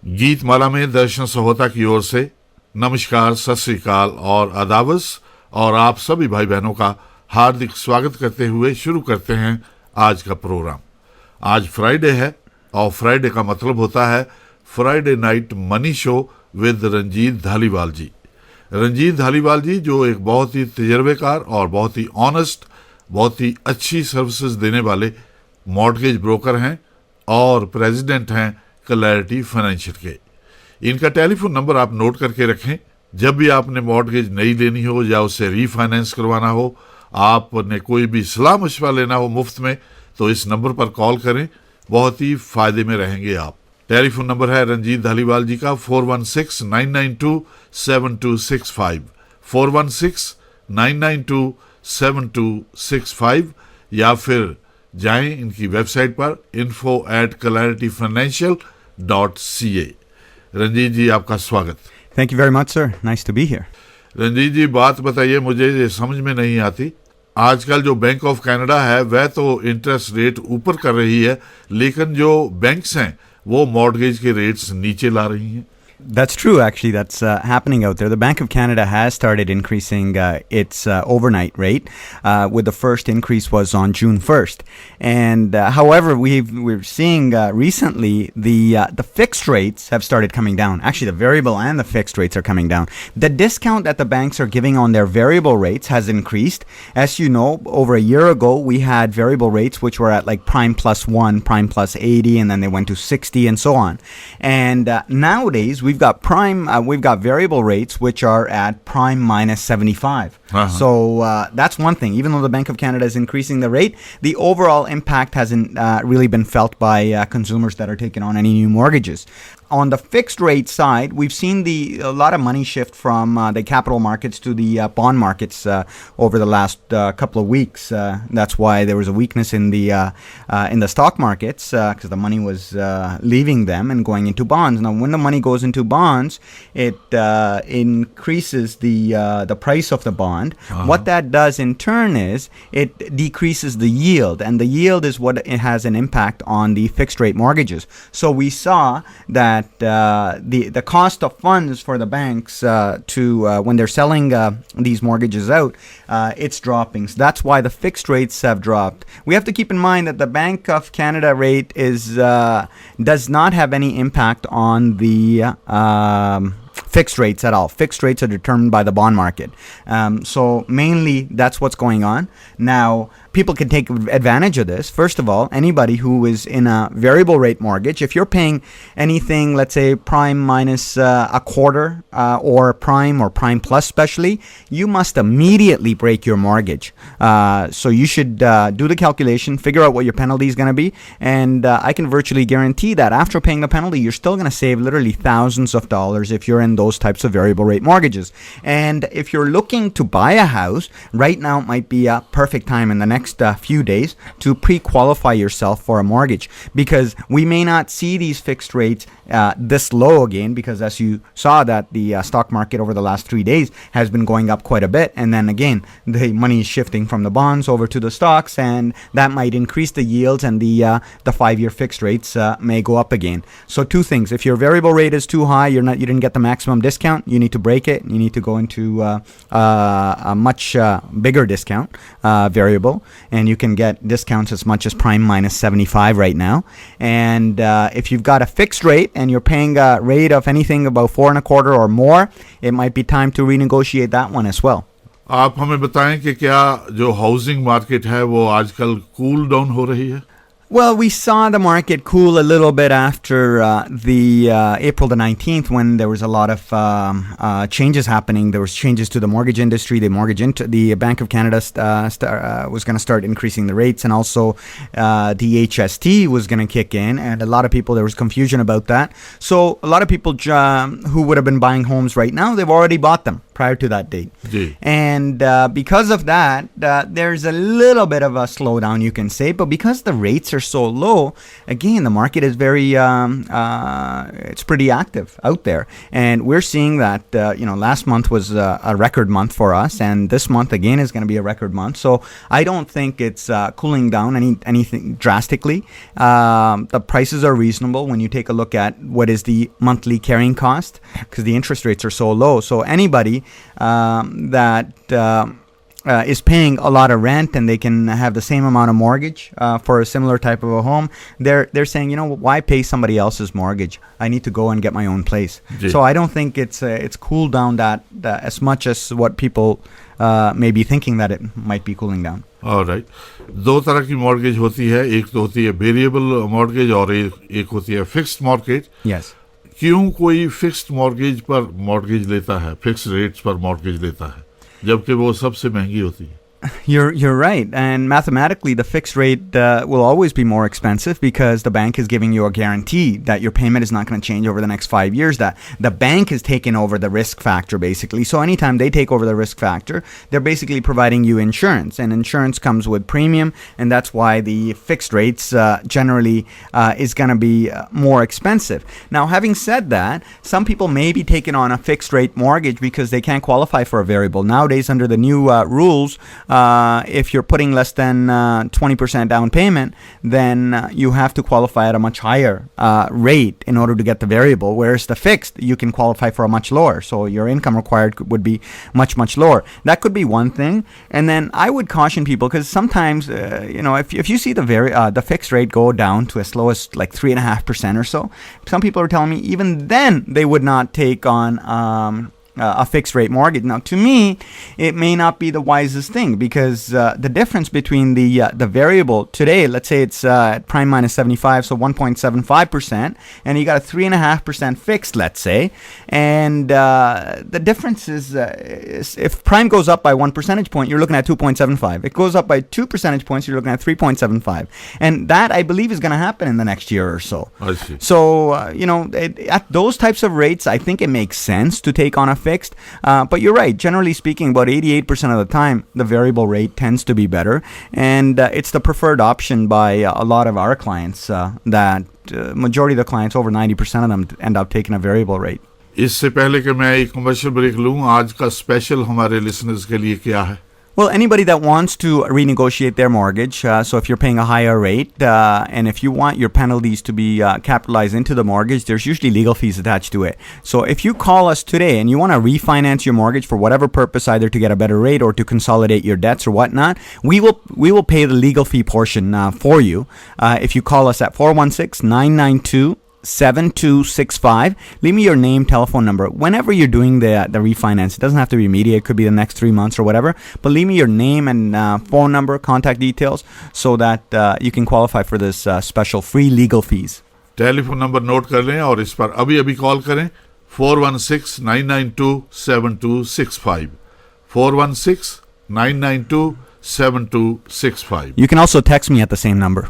गीत माला में दर्शन सहोता की ओर से नमस्कार, सत श्री अकाल और अदावस और आप सभी भाई बहनों का हार्दिक स्वागत करते हुए शुरू करते हैं आज का प्रोग्राम। आज फ्राइडे है और फ्राइडे का मतलब होता है Friday night money show with Ranjit Dhaliwal ji. Ranjit Dhaliwal ji जो एक बहुत ही तजर्बेकार और बहुत ही ऑनेस्ट, बहुत ही अच्छी सर्विसेज देने वाले मॉर्टगेज ब्रोकर हैं और प्रेसिडेंट हैं क्लैरिटी फाइनेंशियल के। इनका टेलीफोन नंबर आप नोट करके रखें। जब भी आपने मॉर्टगेज नई लेनी हो या उससे रीफाइनेंस करवाना हो, आपने कोई भी सलाह मशवरा लेना हो मुफ्त में, तो इस नंबर पर कॉल करें, बहुत ही फायदे में रहेंगे आप। टेलीफोन नंबर है रंजीत धालीवाल जी का 4169927265, 4169927265, या फिर जाएं इनकी वेबसाइट पर info@clarityfinancial.ca। रंजीत जी आपका स्वागत। Thank you very much, sir. Nice to be here. Ranjit जी बात बताइए, मुझे ये समझ में नहीं आती। आजकल जो बैंक ऑफ कनाडा है वह तो इंटरेस्ट रेट ऊपर कर रही है, लेकिन जो बैंक्स हैं वो मॉर्टगेज के रेट्स नीचे ला रही हैं। That's true, actually. That's happening out there. The Bank of Canada has started increasing its overnight rate. With the first increase was on June 1st. And however, we're seeing recently the fixed rates have started coming down. Actually, the variable and the fixed rates are coming down. The discount that the banks are giving on their variable rates has increased. As you know, over a year ago, we had variable rates which were at like prime plus 1, prime plus 80, and then they went to 60 and so on. And nowadays, we've got variable rates which are at prime minus 75. So that's one thing. Even though the Bank of Canada is increasing the rate, the overall impact hasn't really been felt by consumers that are taking on any new mortgages. On the fixed rate side, we've seen a lot of money shift from the capital markets to the bond markets over the last couple of weeks. That's why there was a weakness in the stock markets because the money was leaving them and going into bonds. Now, when the money goes into bonds, it increases the price of the bond. What that does in turn is it decreases the yield, and the yield is what it has an impact on the fixed rate mortgages. So we saw that the cost of funds for the banks when they're selling these mortgages out, it's dropping. So that's why the fixed rates have dropped. We have to keep in mind that the Bank of Canada rate does not have any impact on the fixed rates at all. Fixed rates are determined by the bond market. So mainly that's what's going on. Now, people can take advantage of this. First of all, anybody who is in a variable rate mortgage, if you're paying anything, let's say prime minus a quarter or prime plus especially, you must immediately break your mortgage. So you should do the calculation, figure out what your penalty is going to be, and I can virtually guarantee that after paying the penalty, you're still going to save literally thousands of dollars if you're in those types of variable rate mortgages. And if you're looking to buy a house, right now might be a perfect time in the next few days to pre-qualify yourself for a mortgage, because we may not see these fixed rates this low again, because as you saw that the stock market over the last 3 days has been going up quite a bit, and then again the money is shifting from the bonds over to the stocks, and that might increase the yields, and the 5-year fixed rates may go up again. So two things: if your variable rate is too high, you didn't get the maximum discount, you need to break it. You need to go into a much bigger discount variable, and you can get discounts as much as prime minus 75 right now. And if you've got a fixed rate and you're paying a rate of anything about 4.25 or more, it might be time to renegotiate that one as well. आप हमें बताएं कि क्या जो housing market है वो आजकल cool down हो रही है? Well, we saw the market cool a little bit after the April the 19th, when there was a lot of changes happening. There was changes to the mortgage industry. The Bank of Canada was going to start increasing the rates, and also the HST was going to kick in. And a lot of people, there was confusion about that. So a lot of people who would have been buying homes right now, they've already bought them. prior to that date. जी. And because of that, there's a little bit of a slowdown, you can say. But because the rates are so low, again, the market is very, it's pretty active out there. And we're seeing that, last month was a record month for us. And this month, again, is going to be a record month. So I don't think it's cooling down anything drastically. The prices are reasonable when you take a look at what is the monthly carrying cost, because the interest rates are so low. So anybody that is paying a lot of rent and they can have the same amount of mortgage for a similar type of a home, they're saying, why pay somebody else's mortgage? I need to go and get my own place. जी. So I don't think it's cooled down that as much as what people may be thinking that it might be cooling down. Alright. दो तरह की mortgage होती है. एक तो होती है वेरिएबल मॉर्गेज और एक होती है फिक्स्ड मॉर्गेज. Yes. क्यों कोई फिक्स्ड मॉर्गेज पर मॉर्गेज लेता है, फिक्स्ड रेट्स पर मॉर्गेज लेता है, जबकि वो सबसे महंगी होती है? You're right, and mathematically, the fixed rate will always be more expensive because the bank is giving you a guarantee that your payment is not going to change over the next 5 years. That the bank is taking over the risk factor, basically. So anytime they take over the risk factor, they're basically providing you insurance, and insurance comes with premium, and that's why the fixed rates generally is going to be more expensive. Now, having said that, some people may be taking on a fixed rate mortgage because they can't qualify for a variable. Nowadays, under the new rules, if you're putting less than 20% down payment, then you have to qualify at a much higher rate in order to get the variable, whereas the fixed, you can qualify for a much lower. So your income required would be much, much lower. That could be one thing. And then I would caution people, because sometimes, if you see the fixed rate go down to as low as like 3.5% or so, some people are telling me even then they would not take on a fixed rate mortgage. Now, to me, it may not be the wisest thing, because the difference between the variable today, let's say it's at prime minus 75, so 1.75%, and you got a 3.5% fixed, let's say, and the difference is if prime goes up by 1 percentage point, you're looking at 2.75. It goes up by 2 percentage points, you're looking at 3.75, and that, I believe, is going to happen in the next year or so. I see. So at those types of rates, I think it makes sense to take on a fixed, but you're right, generally speaking, about 88% of the time the variable rate tends to be better, and it's the preferred option by a lot of our clients. That majority of the clients, over 90% of them, end up taking a variable rate. इससे पहले कि मैं एक commercial break लूं, आज का special हमारे listeners के लिए क्या है? Well, anybody that wants to renegotiate their mortgage, so if you're paying a higher rate, and if you want your penalties to be capitalized into the mortgage, there's usually legal fees attached to it. So if you call us today and you want to refinance your mortgage for whatever purpose, either to get a better rate or to consolidate your debts or whatnot, we will pay the legal fee portion for you. If you call us at 416-992-7265. Leave me your name, telephone number. Whenever you're doing the refinance, it doesn't have to be immediate. It could be the next 3 months or whatever. But leave me your name and phone number, contact details, so that you can qualify for this special free legal fees. Telephone number note कर लें और इस पर अभी call करें. 416-992-7265. 416-992-7265. You can also text me at the same number.